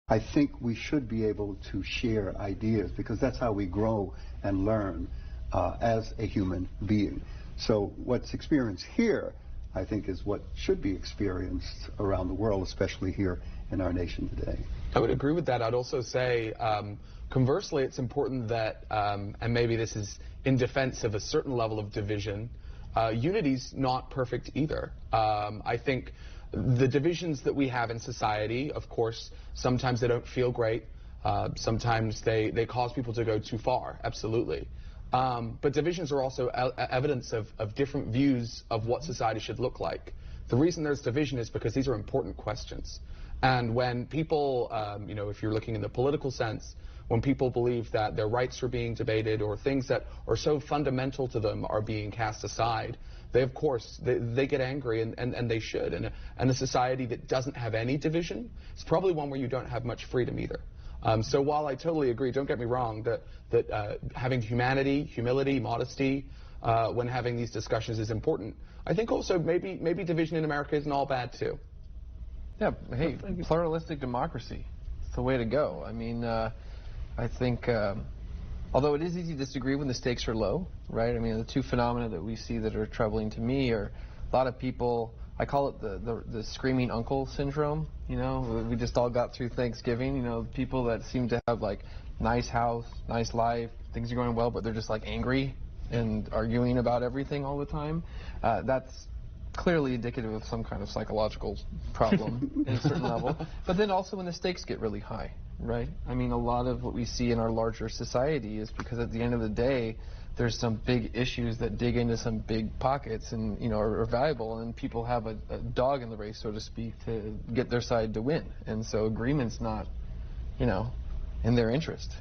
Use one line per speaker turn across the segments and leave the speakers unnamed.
I think we should be able to share ideas, because that's how we grow and learn as a human being. So what's experienced here, I think, is what should be experienced around the world, especially here in our nation today.
I would agree with that. I'd also say, conversely, it's important that, and maybe this is in defense of a certain level of division, unity's not perfect either. I think the divisions that we have in society, of course, sometimes they don't feel great. Sometimes they cause people to go too far, absolutely. But divisions are also evidence of different views of what society should look like. The reason there's division is because these are important questions. And when people, you know, if you're looking in the political sense, when people believe that their rights are being debated or things that are so fundamental to them are being cast aside, they, of course, they get angry, and they should. And a society that doesn't have any division is probably one where you don't have much freedom either. So while I totally agree, don't get me wrong, that having humanity, humility, modesty when having these discussions is important, I think also maybe division in America isn't all bad too.
Yeah, hey, pluralistic democracy, it's the way to go. I mean, I think, although it is easy to disagree when the stakes are low, right? I mean, the two phenomena that we see that are troubling to me are a lot of people, I call it the screaming uncle syndrome. You know, we just all got through Thanksgiving. You know, people that seem to have like nice house, nice life, things are going well, but they're just like angry and arguing about everything all the time. That's clearly indicative of some kind of psychological problem at a certain level. But then also when the stakes get really high, right? I mean, a lot of what we see in our larger society is because at the end of the day, there's some big issues that dig into some big pockets and, you know, are valuable, and people have a dog in the race, so to speak, to get their side to win. And so agreement's not, you know, in their interest.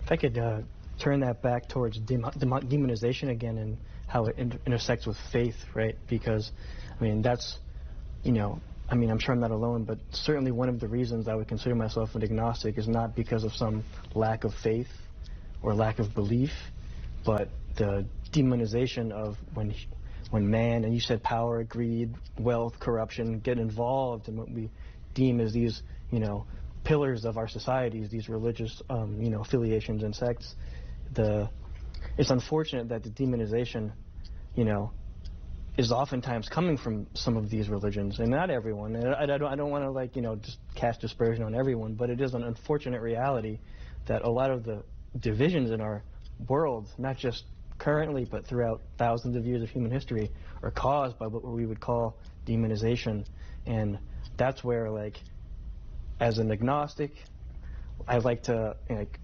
If I could turn that back towards demonization again and how it intersects with faith, right? Because, I mean, that's, you know, I mean, I'm sure I'm not alone, but certainly one of the reasons I would consider myself an agnostic is not because of some lack of faith or lack of belief, but the demonization of when man, and you said power, greed, wealth, corruption, get involved in what we deem as these, you know, pillars of our societies, these religious, you know, affiliations and sects. It's unfortunate that the demonization, you know, is oftentimes coming from some of these religions, and not everyone. And I don't want to, like, you know, just cast dispersion on everyone, but it is an unfortunate reality that a lot of the divisions in our world, not just currently, but throughout thousands of years of human history, are caused by what we would call demonization. And that's where, like, as an agnostic, I like to, like,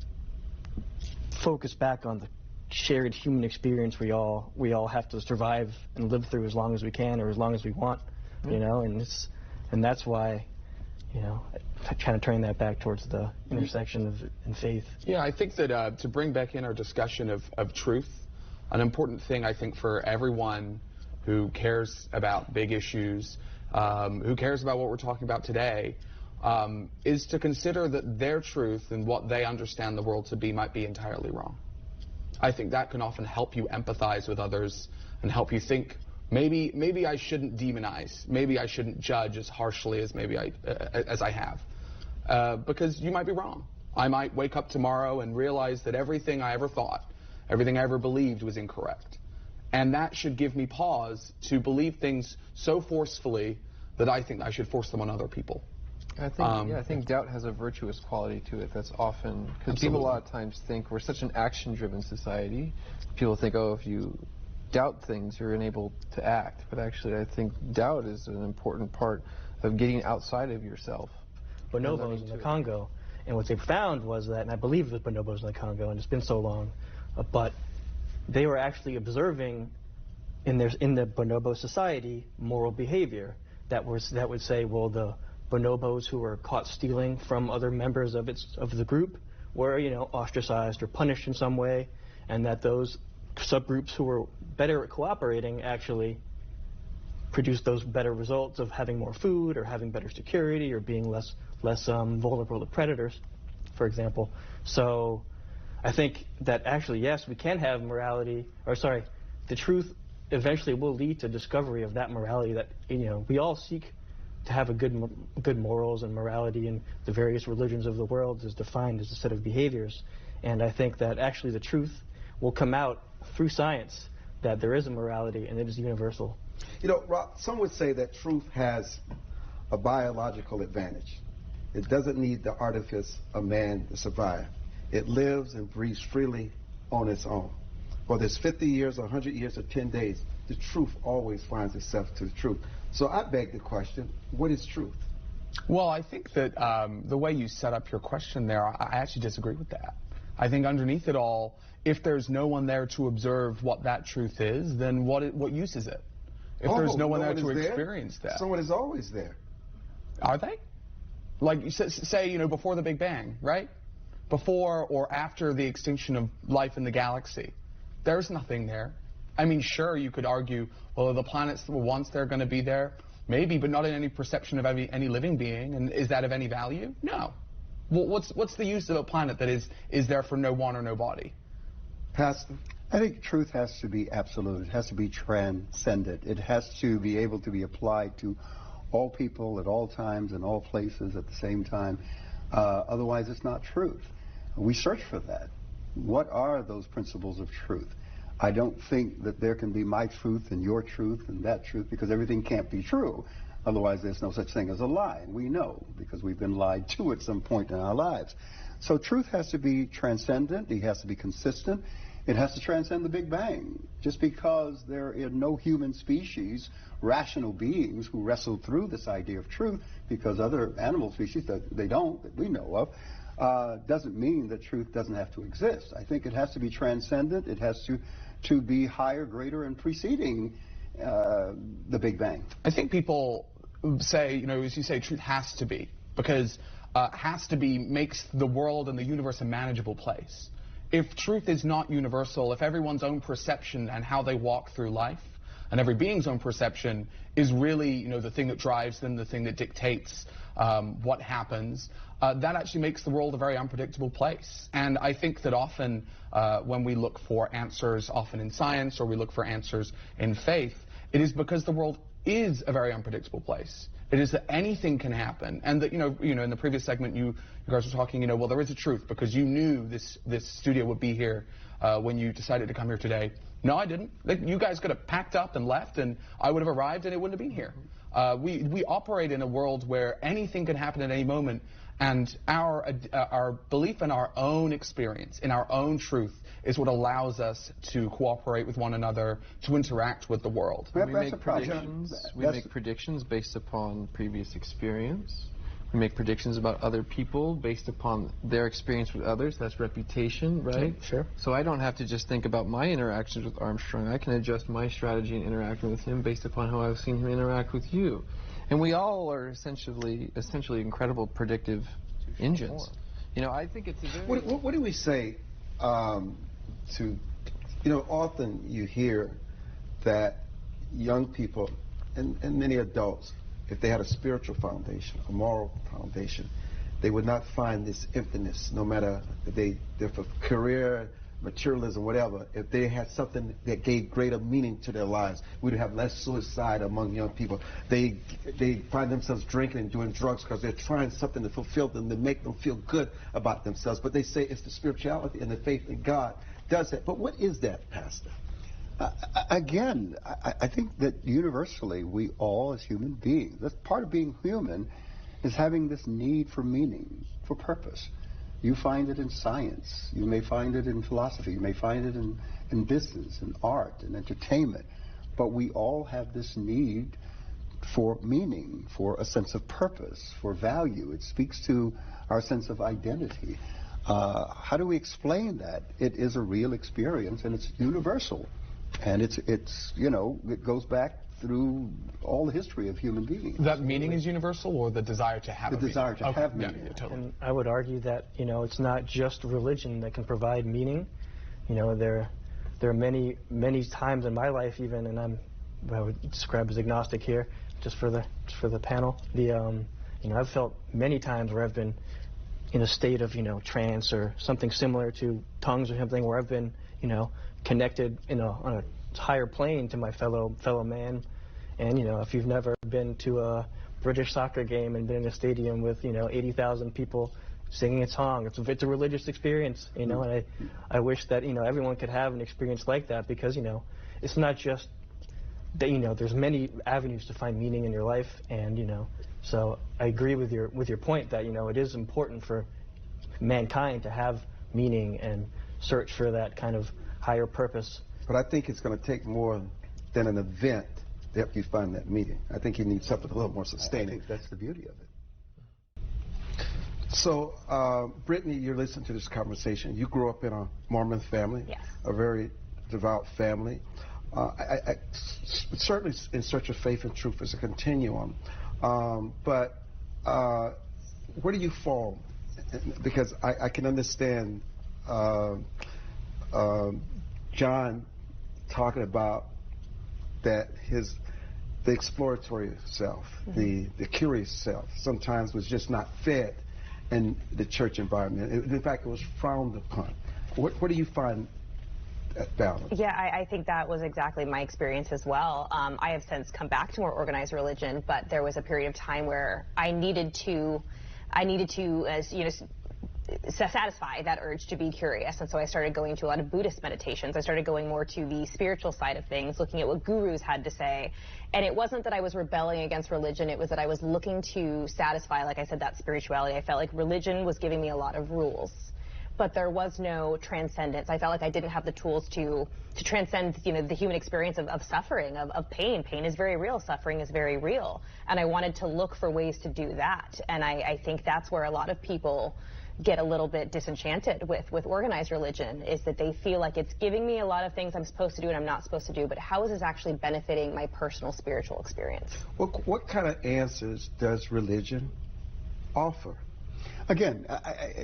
focus back on the shared human experience we all have to survive and live through as long as we can or as long as we want, you know, and that's why, you know, kind of turning that back towards the intersection of faith.
Yeah, I think that to bring back in our discussion of truth, an important thing I think for everyone who cares about big issues, who cares about what we're talking about today, is to consider that their truth and what they understand the world to be might be entirely wrong. I think that can often help you empathize with others and help you think, maybe I shouldn't demonize, maybe I shouldn't judge as harshly as as I have, because you might be wrong. I might wake up tomorrow and realize that everything I ever thought, everything I ever believed was incorrect. And that should give me pause to believe things so forcefully that I think I should force them on other people.
I think, I think doubt has a virtuous quality to it that's often, because people a lot of times think we're such an action-driven society. People think, oh, if you doubt things, you're unable to act. But actually, I think doubt is an important part of getting outside of yourself.
Bonobos in the Congo, and what they found was that, and I believe it was bonobos in the Congo, and it's been so long, but they were actually observing in the bonobo society moral behavior that would say, well, the bonobos who were caught stealing from other members of the group were, you know, ostracized or punished in some way, and that those subgroups who were better at cooperating actually produced those better results of having more food or having better security or being less vulnerable to predators, for example. So I think that actually, yes, we can have morality, or sorry, the truth eventually will lead to discovery of that morality that, you know, we all seek to have a good morals and morality in the various religions of the world is defined as a set of behaviors. And I think that actually the truth will come out through science, that there is a morality and it is universal.
You know, Rob, some would say that truth has a biological advantage. It doesn't need the artifice of man to survive. It lives and breathes freely on its own. Whether it's 50 years or 100 years or 10 days, the truth always finds itself to the truth. So I beg the question, what is truth?
Well, I think that the way you set up your question there, I actually disagree with that. I think underneath it all, if there's no one there to observe what that truth is, then what use is it? If there's no one there to experience that.
Someone is always there.
Are they? Like, say, you know, before the Big Bang, right? Before or after the extinction of life in the galaxy. There's nothing there. I mean, sure, you could argue, well, the planets that were once there going to be there? Maybe, but not in any perception of any living being. And is that of any value? No. Well, what's the use of a planet that is there for no one or nobody?
Pastor?
I think truth has to be absolute. It has to be transcendent. It has to be able to be applied to all people at all times and all places at the same time. Otherwise, it's not truth. We search for that. What are those principles of truth? I don't think that there can be my truth and your truth and that truth, because everything can't be true. Otherwise, there's no such thing as a lie. And we know, because we've been lied to at some point in our lives. So truth has to be transcendent. It has to be consistent. It has to transcend the Big Bang. Just because there are no human species, rational beings, who wrestle through this idea of truth, because other animal species, that they don't, that we know of, doesn't mean that truth doesn't have to exist. I think it has to be transcendent. It has to be higher, greater, and preceding the Big Bang.
I think people say, you know, as you say, truth has to be, because has to be makes the world and the universe a manageable place. If truth is not universal, if everyone's own perception and how they walk through life, and every being's own perception is really, you know, the thing that drives them, the thing that dictates what happens, that actually makes the world a very unpredictable place. And I think that often when we look for answers, often in science, or we look for answers in faith, it is because the world is a very unpredictable place. It is that anything can happen, and that, you know, in the previous segment, you guys were talking, you know, well, there is a truth because you knew this studio would be here when you decided to come here today. No, I didn't. You guys could have packed up and left, and I would have arrived, and it wouldn't have been here. We operate in a world where anything can happen at any moment, and our belief in our own experience, in our own truth, is what allows us to cooperate with one another, to interact with the world.
We make predictions based upon previous experience. We make predictions about other people based upon their experience with others. That's reputation, right?
Sure.
So I don't have to just think about my interactions with Armstrong. I can adjust my strategy in interacting with him based upon how I've seen him interact with you. And we all are essentially incredible predictive engines. You know, I think it's a very...
What do we say to, you know, often you hear that young people and many adults, if they had a spiritual foundation, a moral foundation, they would not find this emptiness, no matter if they're for career, materialism, whatever. If they had something that gave greater meaning to their lives, we'd have less suicide among young people. They find themselves drinking and doing drugs because they're trying something to fulfill them, to make them feel good about themselves. But they say it's the spirituality and the faith in God does that. But what is that, Pastor?
Again, I think that universally we all as human beings, that's part of being human, is having this need for meaning, for purpose. You find it in science, you may find it in philosophy, you may find it in business, in art, and entertainment, but we all have this need for meaning, for a sense of purpose, for value. It speaks to our sense of identity. How do we explain that? It is a real experience, and it's universal. And it's you know, it goes back through all the history of human beings.
That meaning is universal, or the desire to have
the desire to have meaning.
Yeah, totally.
And I would argue that, you know, it's not just religion that can provide meaning. You know, there are many times in my life even, and I would describe as agnostic here, just for the panel. You know, I've felt many times where I've been in a state of, you know, trance or something similar to tongues or something, where I've been, you know, connected on a higher plane to my fellow man. And, you know, if you've never been to a British soccer game and been in a stadium with 80,000 people singing a song. It's a religious experience, and I wish that everyone could have an experience like that, because it's not just that there's many avenues to find meaning in your life, and so I agree with your point that it is important for mankind to have meaning and search for that kind of higher purpose.
But I think it's going to take more than an event to help you find that meaning. I think you need something a little more sustaining.
I think that's the beauty of it.
So, Brittany, you're listening to this conversation. You grew up in a Mormon family,
yes,
a very devout family. I certainly in search of faith and truth is a continuum. But where do you fall? Because I can understand John talking about that the exploratory self, the curious self, sometimes was just not fed in the church environment. In fact, it was frowned upon. Where do you find that balance?
Yeah, I think that was exactly my experience as well. I have since come back to more organized religion, but there was a period of time where I needed to, as satisfy that urge to be curious, and so I started going to a lot of Buddhist meditations. I started going more to the spiritual side of things, looking at what gurus had to say. And it wasn't that I was rebelling against religion, it was that I was looking to satisfy, like I said, that spirituality. I felt like religion was giving me a lot of rules, but there was no transcendence. I felt like I didn't have the tools to transcend, the human experience of suffering, of pain. Pain is very real. Suffering is very real. And I wanted to look for ways to do that. And I think that's where a lot of people get a little bit disenchanted with organized religion, is that they feel like it's giving me a lot of things I'm supposed to do and I'm not supposed to do, but how is this actually benefiting my personal spiritual experience?
What kind of answers does religion offer?
Again,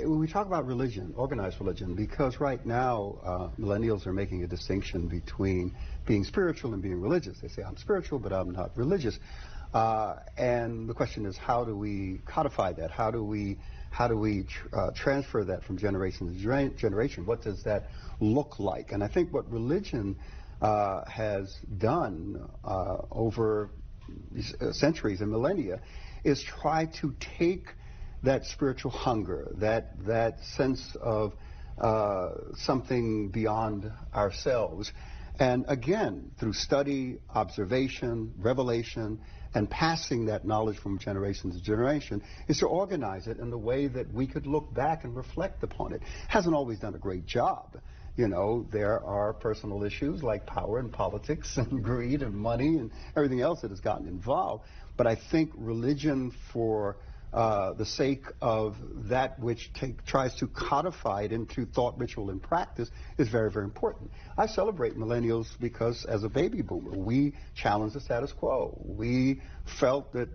when we talk about religion, organized religion, because right now millennials are making a distinction between being spiritual and being religious. They say, I'm spiritual, but I'm not religious. And the question is, how do we codify that? How do we transfer that from generation to generation? What does that look like? And I think what religion has done over centuries and millennia is try to take that spiritual hunger, that sense of something beyond ourselves, and again, through study, observation, revelation, and passing that knowledge from generation to generation, is to organize it in the way that we could look back and reflect upon it. Hasn't always done a great job. There are personal issues like power and politics and greed and money and everything else that has gotten involved. But I think religion, for the sake of that which tries to codify it into thought, ritual, and practice, is very, very important. I celebrate millennials because, as a baby boomer, we challenged the status quo. We felt that,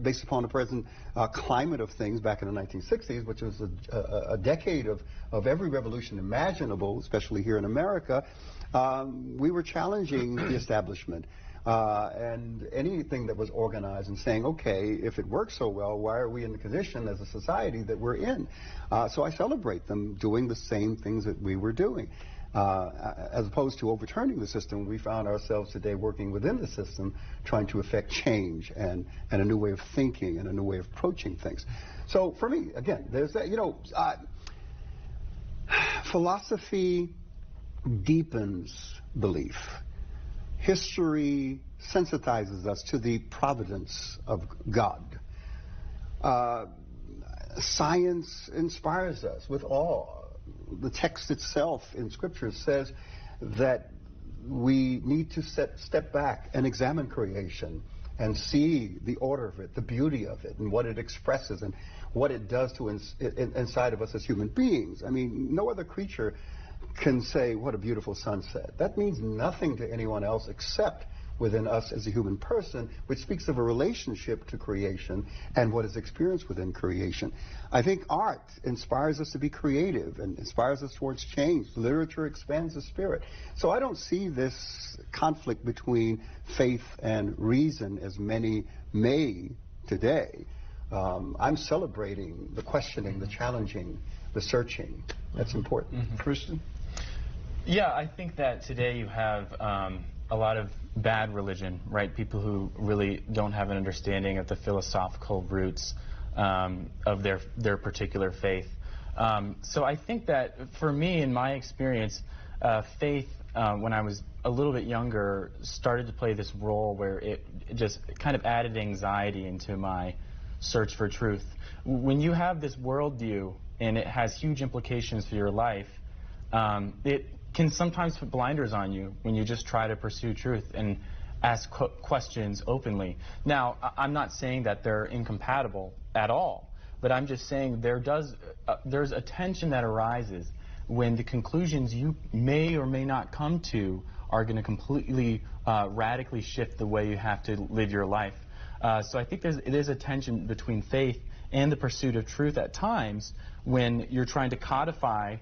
based upon the present climate of things back in the 1960s, which was a decade of every revolution imaginable, especially here in America, we were challenging the establishment. And anything that was organized and saying, okay, if it works so well, why are we in the condition as a society that we're in? So I celebrate them doing the same things that we were doing. As opposed to overturning the system, we found ourselves today working within the system, trying to effect change and a new way of thinking and a new way of approaching things. So for me, again, there's that, philosophy deepens belief. History sensitizes us to the providence of God. Science inspires us with awe. The text itself in Scripture says that we need to step back and examine creation and see the order of it, the beauty of it, and what it expresses and what it does to inside of us as human beings. I mean, no other creature can say, what a beautiful sunset. That means nothing to anyone else except within us as a human person, which speaks of a relationship to creation and what is experienced within creation. I think art inspires us to be creative and inspires us towards change. Literature expands the spirit. So I don't see this conflict between faith and reason as many may today. I'm celebrating the questioning, the challenging, the searching. That's important.
Christian?
Yeah, I think that today you have a lot of bad religion, right? People who really don't have an understanding of the philosophical roots of their particular faith. So I think that for me, in my experience, faith, when I was a little bit younger, started to play this role where it just kind of added anxiety into my search for truth. When you have this worldview and it has huge implications for your life, it can sometimes put blinders on you when you just try to pursue truth and ask questions openly. Now, I'm not saying that they're incompatible at all, but I'm just saying there's a tension that arises when the conclusions you may or may not come to are going to completely radically shift the way you have to live your life. So I think there's a tension between faith and the pursuit of truth at times when you're trying to codify,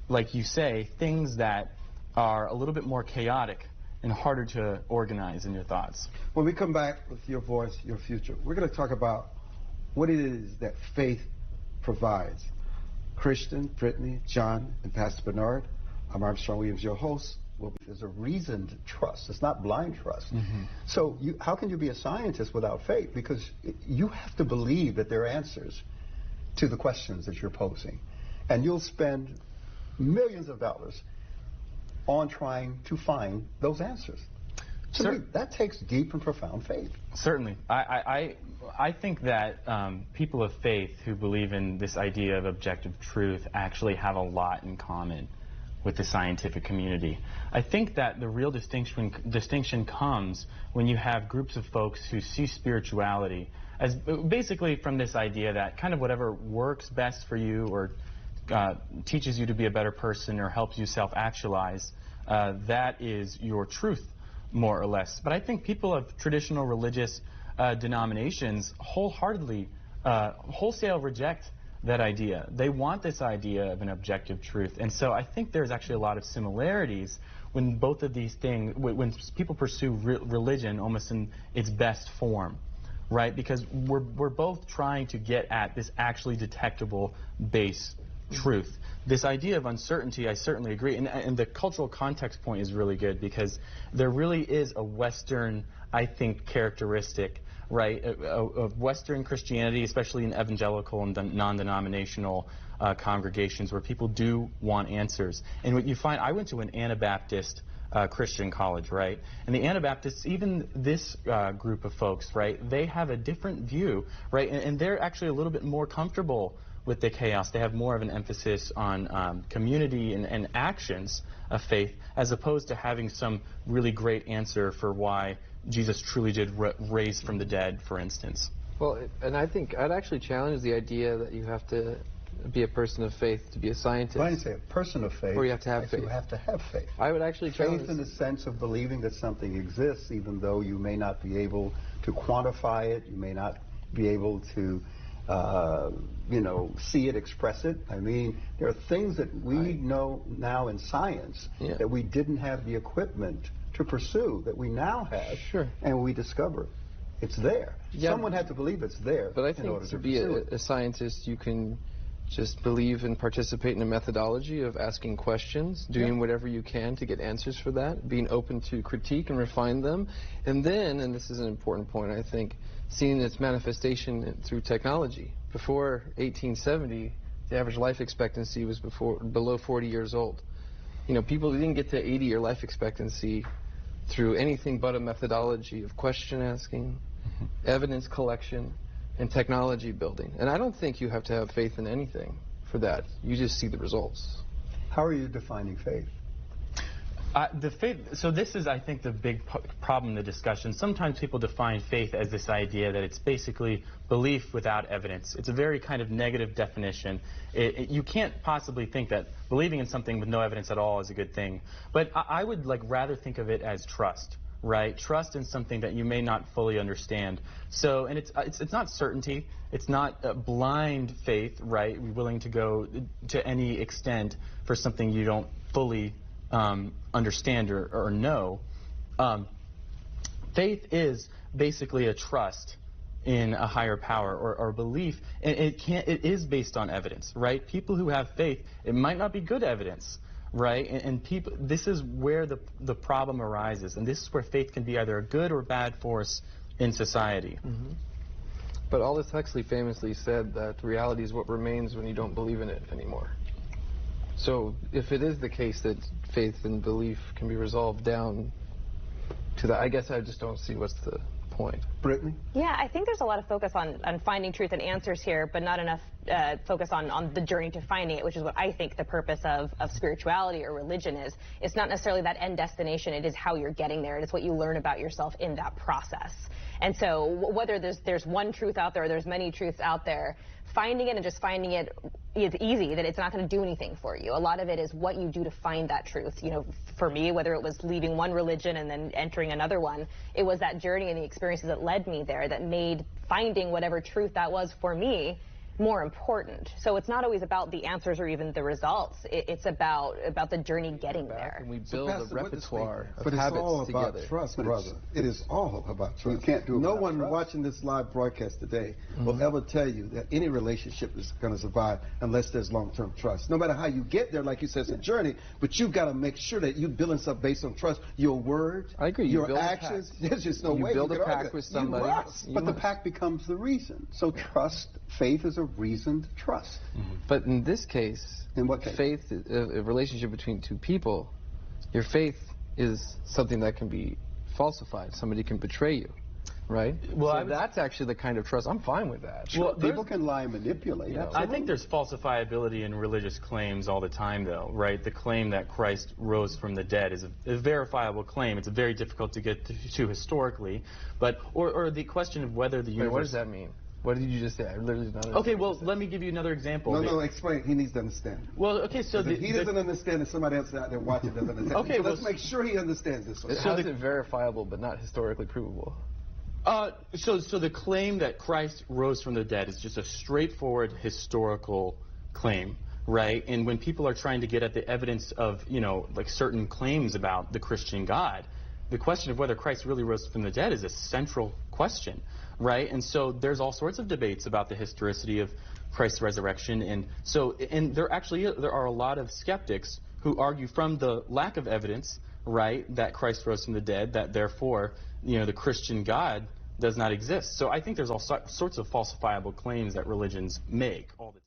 like you say, things that are a little bit more chaotic and harder to organize in your thoughts.
When we come back with Your Voice, Your Future, we're going to talk about what it is that faith provides. Christian, Brittany, John, and Pastor Barnard. I'm Armstrong Williams, your host. Well, there's a reasoned trust. It's not blind trust. Mm-hmm. So how can you be a scientist without faith? Because you have to believe that there are answers to the questions that you're posing. And you'll spend millions of dollars on trying to find those answers. To me, that takes deep and profound faith.
Certainly. I think that people of faith who believe in this idea of objective truth actually have a lot in common with the scientific community. I think that the real distinction comes when you have groups of folks who see spirituality as basically from this idea that kind of whatever works best for you or teaches you to be a better person or helps you self-actualize, that is your truth, more or less. But I think people of traditional religious denominations wholeheartedly, wholesale reject that idea. They want this idea of an objective truth. And so I think there's actually a lot of similarities when both of these things, when people pursue religion almost in its best form, right? Because we're both trying to get at this actually detectable base truth. This idea of uncertainty, I certainly agree. And the cultural context point is really good because there really is a Western, I think, characteristic, right, of Western Christianity, especially in evangelical and non-denominational congregations where people do want answers. And what you find, I went to an Anabaptist Christian college, right? And the Anabaptists, even this group of folks, right, they have a different view, right? And they're actually a little bit more comfortable with the chaos. They have more of an emphasis on community and actions of faith as opposed to having some really great answer for why Jesus truly did raise from the dead, for instance.
Well, and I think I'd actually challenge the idea that you have to be a person of faith to be a scientist.
Well, I didn't say a person of faith.
Or you have to have faith.
You have to have faith.
I would actually challenge
faith in the sense of believing that something exists, even though you may not be able to quantify it, you may not be able to see it, express it. I mean, there are things that we know now in science that we didn't have the equipment to pursue that we now have, and we discover it's there.
Yeah.
Someone had to believe it's there.
But I think to be a scientist, you can just believe and participate in a methodology of asking questions, doing whatever you can to get answers for that, being open to critique and refine them, and then, and this is an important point, I think, seeing its manifestation through technology. Before 1870, the average life expectancy was below 40 years old. You know, people didn't get to 80-year life expectancy through anything but a methodology of question asking, evidence collection, and technology building. And I don't think you have to have faith in anything for that. You just see the results.
How are you defining faith?
So this is, I think, the big problem in the discussion. Sometimes people define faith as this idea that it's basically belief without evidence. It's a very kind of negative definition. You can't possibly think that believing in something with no evidence at all is a good thing. But I would rather think of it as trust, right? Trust in something that you may not fully understand. So, and it's not certainty. It's not blind faith, right? We're willing to go to any extent for something you don't fully understand or know. Faith is basically a trust in a higher power or belief, and it is based on evidence, right? People who have faith, it might not be good evidence, right? And people, this is where the problem arises, and this is where faith can be either a good or bad force in society.
Mm-hmm. But Aldous Huxley famously said that reality is what remains when you don't believe in it anymore. So if it is the case that faith and belief can be resolved down to that, I guess I just don't see what's the point.
Brittany?
Yeah, I think there's a lot of focus on finding truth and answers here, but not enough focus on the journey to finding it, which is what I think the purpose of spirituality or religion is. It's not necessarily that end destination, it is how you're getting there. It is what you learn about yourself in that process. And so whether there's one truth out there or there's many truths out there, finding it and just finding it is easy, that it's not going to do anything for you. A lot of it is what you do to find that truth. You know, for me, whether it was leaving one religion and then entering another one, it was that journey and the experiences that led me there that made finding whatever truth that was for me more important. So it's not always about the answers or even the results. It's about the journey getting there.
And we build a repertoire of
but it's
habits
all about
together.
trust, brother. It is all about trust.
You can't do it
No
without
one
trust.
watching this live broadcast today will ever tell you that any relationship is going to survive unless there's long-term trust. No matter how you get there, like you said, it's a journey, but you've got to make sure that you're building stuff based on trust. Your word,
I agree. You
your
build a
actions.
pact.
There's just no
You
way
build
you
a
can
pact
argue.
with somebody.
You must.
But the pact becomes the reason. So trust, faith is a reasoned trust.
But in this case,
In what case?
faith, a relationship between two people, your faith is something that can be falsified. Somebody can betray you, right?
Well,
so that's actually the kind of trust. I'm fine with that.
Well,
People can lie and manipulate.
Yeah.
Absolutely.
I think there's falsifiability in religious claims all the time, though, right? The claim that Christ rose from the dead is a verifiable claim. It's very difficult to get to historically, but or the question of whether the universe.
Wait, what does that mean? What did you just say? I literally don't
Okay, well, let me give you another example.
No, explain. He needs to understand.
Well, okay, so
If he doesn't understand it, somebody else out there watching doesn't understand.
Okay,
so
well,
let's make sure he understands this one.
How is it verifiable but not historically provable?
So the claim that Christ rose from the dead is just a straightforward historical claim, right? And when people are trying to get at the evidence of, like certain claims about the Christian God, the question of whether Christ really rose from the dead is a central question, right? And so there's all sorts of debates about the historicity of Christ's resurrection, and there are a lot of skeptics who argue from the lack of evidence, right, that Christ rose from the dead, that therefore, the Christian God does not exist. So I think there's all sorts of falsifiable claims that religions make all the time.